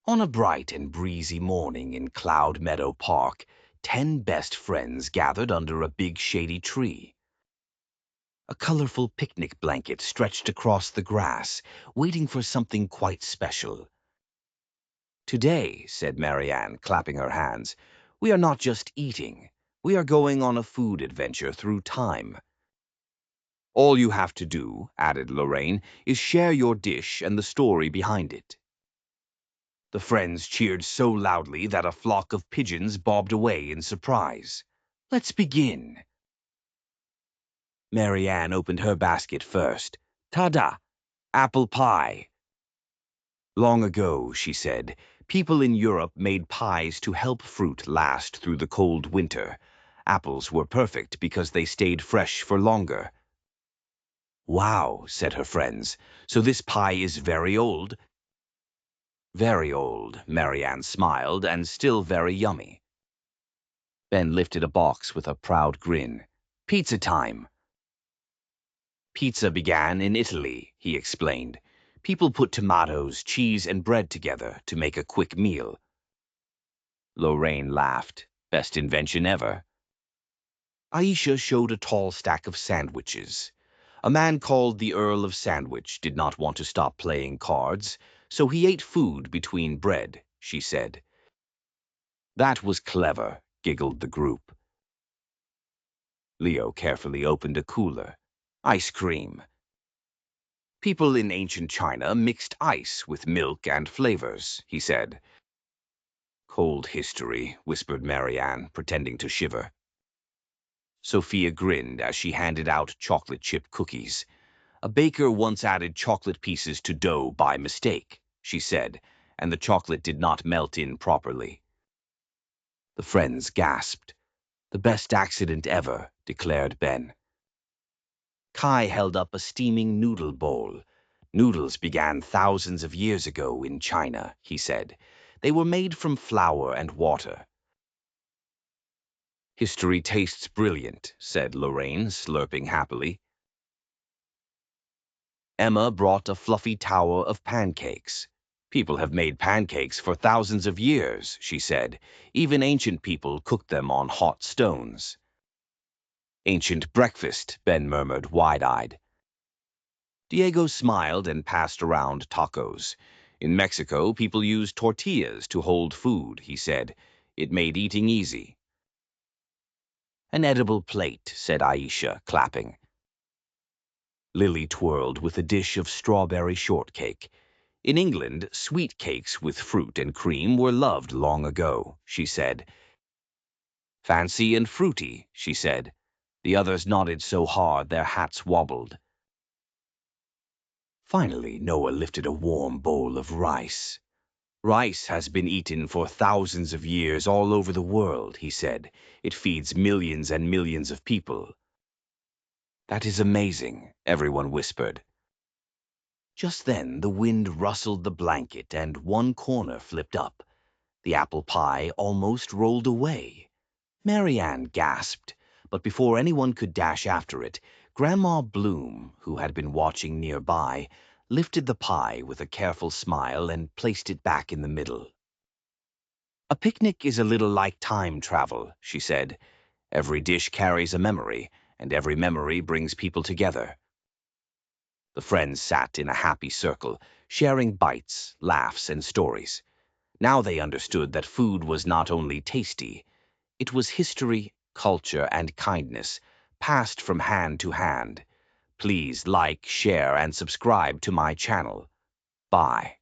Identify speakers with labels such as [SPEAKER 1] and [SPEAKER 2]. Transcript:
[SPEAKER 1] On a bright and breezy morning in Cloud Meadow Park, 10 best friends gathered under a big shady tree. A colorful picnic blanket stretched across the grass, waiting for something quite special. "Today," said Maryanne, clapping her hands, "we are not just eating. We are going on a food adventure through time." "All you have to do," added Lorain, "is share your dish and the story behind it." The friends cheered so loudly that a flock of pigeons bobbed away in surprise. "Let's begin." Maryanne opened her basket first. "Ta-da! Apple pie." "Long ago," she said, "people in Europe made pies to help fruit last through the cold winter. Apples were perfect because they stayed fresh for longer." "Wow," said her friends. "So this pie is very old?" "Very old," Maryanne smiled, "and still very yummy." Ben lifted a box with a proud grin. "Pizza time." "Pizza began in Italy," he explained. "People put tomatoes, cheese, and bread together to make a quick meal." Lorain laughed. "Best invention ever." Aisha showed a tall stack of sandwiches. A man called the Earl of Sandwich did not want to stop playing cards, so he ate food between bread, she said. "That was clever," giggled the group. Leo carefully opened a cooler. "Ice cream." "People in ancient China mixed ice with milk and flavors," he said. "Cold history," whispered Maryanne, pretending to shiver. Sophia grinned as she handed out chocolate chip cookies. "A baker once added chocolate pieces to dough by mistake," she said, "and the chocolate did not melt in properly." The friends gasped. "The best accident ever," declared Ben. Kai held up a steaming noodle bowl. "Noodles began thousands of years ago in China," he said. "They were made from flour and water." "History tastes brilliant," said Lorain, slurping happily. Emma brought a fluffy tower of pancakes. "People have made pancakes for thousands of years," she said. "Even ancient people cooked them on hot stones." "Ancient breakfast," Ben murmured, wide-eyed. Diego smiled and passed around tacos. "In Mexico, people use tortillas to hold food," he said. "It made eating easy." "An edible plate," said Aisha, clapping. Lily twirled with a dish of strawberry shortcake. "In England, sweet cakes with fruit and cream were loved long ago," she said. "Fancy and fruity," she said. The others nodded so hard their hats wobbled. Finally, Noah lifted a warm bowl of rice. "Rice has been eaten for thousands of years all over the world," he said. "It feeds millions and millions of people." "That is amazing," everyone whispered. Just then the wind rustled the blanket and one corner flipped up. The apple pie almost rolled away. Maryanne gasped, but before anyone could dash after it, Grandma Bloom, who had been watching nearby, lifted the pie with a careful smile and placed it back in the middle. "A picnic is a little like time travel," she said. "Every dish carries a memory, and every memory brings people together." The friends sat in a happy circle, sharing bites, laughs, and stories. Now they understood that food was not only tasty, it was history, culture, and kindness, passed from hand to hand. Please like, share, and subscribe to my channel. Bye.